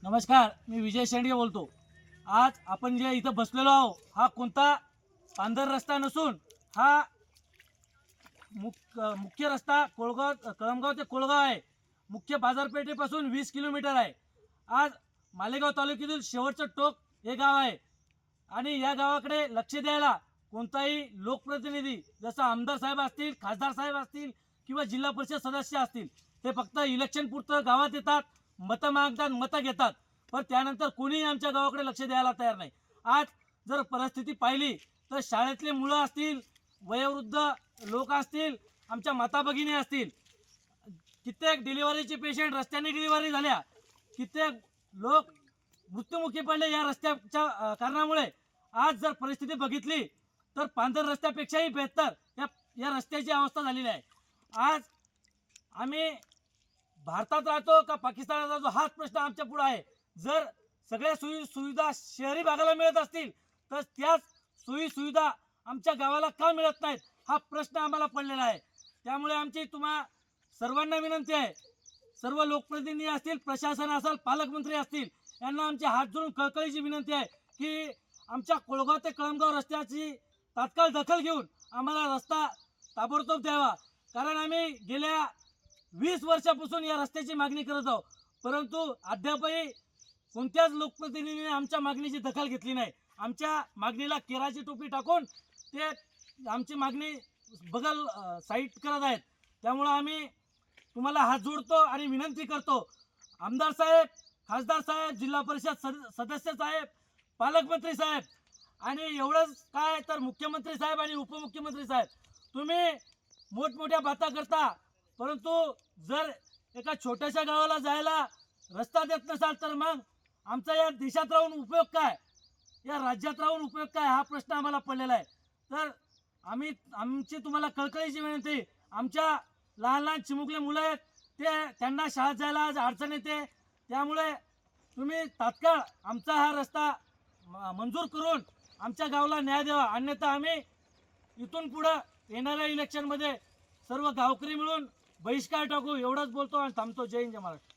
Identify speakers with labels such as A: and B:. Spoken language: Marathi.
A: नमस्कार, मी विजय शेंडगे बोलतो। आज आपण जे इथं बसलेलो आहो हा कोणता पांढर रस्ता नसून हा मुख्य रस्ता कळमगाव ते कोळगाव आहे। मुख्य बाजारपेठेपासून 20 किलोमीटर आहे। आज मालेगाव तालुक्यातील शेवटचं टोक हे गाव आहे आणि या गावाकडे लक्ष द्यायला कोणताही लोकप्रतिनिधी जसं आमदार साहेब असतील, खासदार साहेब असतील किंवा जिल्हा परिषद सदस्य असतील, ते फक्त इलेक्शन पुरतं गावात येतात, मतं मागतात, मतं घेतात, पण त्यानंतर कोणीही आमच्या गावाकडे लक्ष द्यायला तयार नाही। आज जर परिस्थिती पाहिली तर शाळेतले मुलं असतील, वयोवृद्ध लोक असतील, आमच्या माता भगिनी असतील, कित्येक डिलिव्हरीचे पेशंट रस्त्याने डिलिव्हरी झाल्या, कित्येक लोक मृत्युमुखी पडले या रस्त्याच्या कारणामुळे। आज जर परिस्थिती बघितली तर पांढर रस्त्यापेक्षाही बेहतर या रस्त्याची अवस्था झालेली आहे। आज आम्ही भारतात राहतो का पाकिस्तानात राहतो हाच प्रश्न आमच्या पुढे आहे। जर सगळ्या सुविधा शहरी भागाला मिळत असतील तर त्याच सुविधा आमच्या गावाला का मिळत नाहीत हा प्रश्न आम्हाला पडलेला आहे। त्यामुळे आमची तुम्हा सर्वांना विनंती आहे, सर्व लोकप्रतिनिधी असतील, प्रशासन असेल, पालकमंत्री असतील, यांना आमचे हात जोडून कळकळीची विनंती आहे की आमच्या कोळगाव ते कळमगाव रस्त्याची तात्काळ दखल घेऊन आम्हाला रस्ता ताबडतोब द्यावा। कारण आम्ही गेल्या 20 वर्षापासून या रस्त्याची मागणी करत आहोत, परंतु अद्यापही कोणत्याच लोकप्रतिनिधीने आमच्या मागणीची दखल घेतली नाही। आमच्या मागणीला केराची टोपी टाकून ते आमची मागणी बगल साईट करत आहेत। त्यामुळे आम्ही तुम्हाला हात जोडतो आणि विनंती करतो, आमदार साहेब, खासदार साहेब, जिल्हा परिषद सदस्य साहेब, पालकमंत्री साहेब आणि एवढंच काय तर मुख्यमंत्री साहेब आणि उपमुख्यमंत्री साहेब, तुम्ही मोठमोठ्या बाता करता, परंतु जर एका छोट्याशा गावाला जायला रस्ता देत नसाल तर मग आमचा या देशात राहून उपयोग काय, या राज्यात राहून उपयोग काय हा प्रश्न आम्हाला पडलेला आहे। तर आमची तुम्हाला कळकळीची विनंती, आमच्या लहान लहान चिमुकले मुलं आहेत, त्यांना शाळेत जायला आज अडचण येते, त्यामुळे तुम्ही तात्काळ आमचा हा रस्ता मंजूर करून आमच्या गावाला न्याय द्यावा, अन्यथा आम्ही इथून पुढं येणाऱ्या इलेक्शनमध्ये सर्व गावकरी मिळून बहिष्कार टाकू। एवढंच बोलतो आणि थांबतो। जय हिंद, जय महाराष्ट्र।